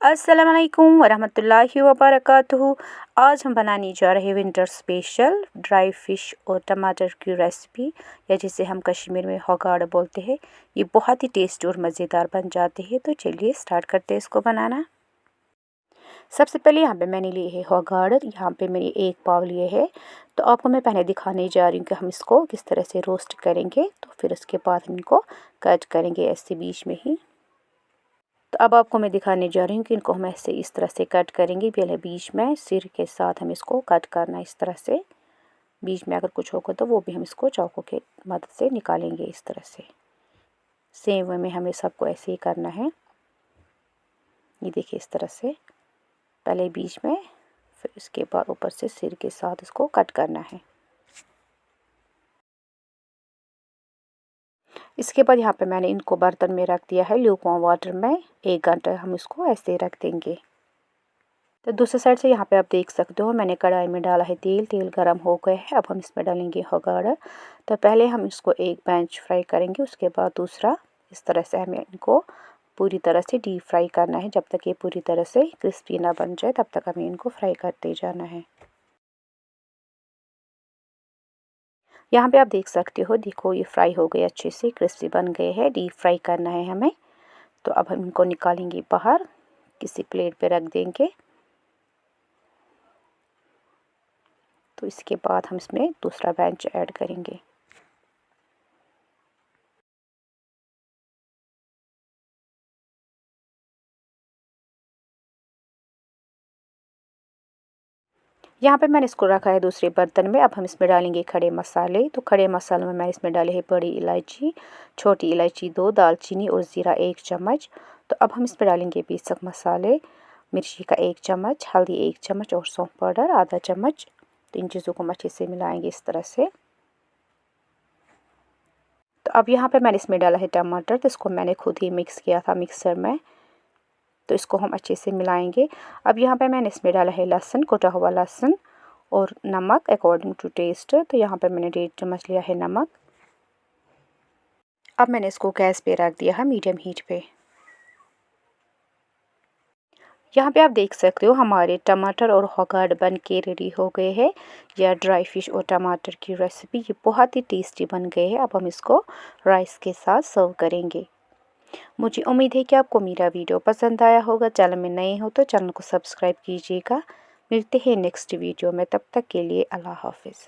अस्सलामुअलैकुम वरहमतुल्लाहि वबरकातुहू। आज हम बनाने जा रहे हैं विंटर स्पेशल ड्राई फ़िश और टमाटर की रेसिपी, या जिसे हम कश्मीर में होगाड़ बोलते हैं। ये बहुत ही टेस्टी और मज़ेदार बन जाते हैं। तो चलिए स्टार्ट करते हैं इसको बनाना। सबसे पहले यहाँ पे मैंने लिए है होगाड़। यहाँ पे मैंने 1 पाव लिए है। तो आपको मैं पहले दिखाने जा रही हूँ कि हम इसको किस तरह से रोस्ट करेंगे। तो फिर उसके बाद हम इनको कट करेंगे ऐसे बीच में ही। तो अब आपको मैं दिखाने जा रही हूँ कि इनको हम ऐसे इस तरह से कट करेंगे। पहले बीच में सिर के साथ हम इसको कट करना इस तरह से। बीच में अगर कुछ होगा तो वो भी हम इसको चाकू के मदद से निकालेंगे इस तरह से। सेम वे में हमें सबको ऐसे ही करना है। ये देखिए इस तरह से पहले बीच में, फिर उसके बाद ऊपर से सिर के साथ इसको कट करना है। इसके बाद यहाँ पे मैंने इनको बर्तन में रख दिया है ल्यूकवार्म वाटर में। 1 घंटा हम इसको ऐसे रख देंगे। तो दूसरी साइड से यहाँ पे आप देख सकते हो मैंने कढ़ाई में डाला है तेल। तेल गरम हो गया है। अब हम इसमें डालेंगे होगाड़। तो पहले हम इसको एक बेंच फ्राई करेंगे, उसके बाद दूसरा। इस तरह से हमें इनको पूरी तरह से डीप फ्राई करना है। जब तक ये पूरी तरह से क्रिस्पी ना बन जाए तब तक हमें इनको फ्राई करते जाना है। यहाँ पे आप देख सकते हो, देखो ये फ्राई हो गए, अच्छे से क्रिस्पी बन गए हैं। डीप फ्राई करना है हमें। तो अब हम इनको निकालेंगे बाहर, किसी प्लेट पे रख देंगे। तो इसके बाद हम इसमें दूसरा बैच ऐड करेंगे। यहाँ पे मैंने इसको रखा है दूसरे बर्तन में। अब हम इसमें डालेंगे खड़े मसाले। तो खड़े मसालों में मैंने इसमें डाले हैं बड़ी इलायची, छोटी इलायची 2, दालचीनी और ज़ीरा 1 चम्मच। तो अब हम इसमें डालेंगे बेसिक मसाले, मिर्ची का 1 चम्मच, हल्दी 1 चम्मच और सौंफ पाउडर आधा चम्मच। तो इन चीज़ों को हम अच्छे से मिलाएंगे इस तरह से। तो अब यहाँ पे मैंने इसमें डाला है टमाटर। तो इसको मैंने खुद ही मिक्स किया था मिक्सर में। तो इसको हम अच्छे से मिलाएंगे। अब यहाँ पे मैंने इसमें डाला है लहसुन, कुटा हुआ लहसुन और नमक अकॉर्डिंग टू टेस्ट। तो यहाँ पे मैंने 1.5 चम्मच लिया है नमक। अब मैंने इसको गैस पे रख दिया है मीडियम हीट पे। यहाँ पे आप देख सकते हो हमारे टमाटर और होगाड़ बन के रेडी हो गए हैं। या ड्राई फ़िश और टमाटर की रेसिपी ये बहुत ही टेस्टी बन गए हैं। अब हम इसको राइस के साथ सर्व करेंगे। मुझे उम्मीद है कि आपको मेरा वीडियो पसंद आया होगा। चैनल में नए हो तो चैनल को सब्सक्राइब कीजिएगा। मिलते हैं नेक्स्ट वीडियो में, तब तक के लिए अल्लाह हाफिज़।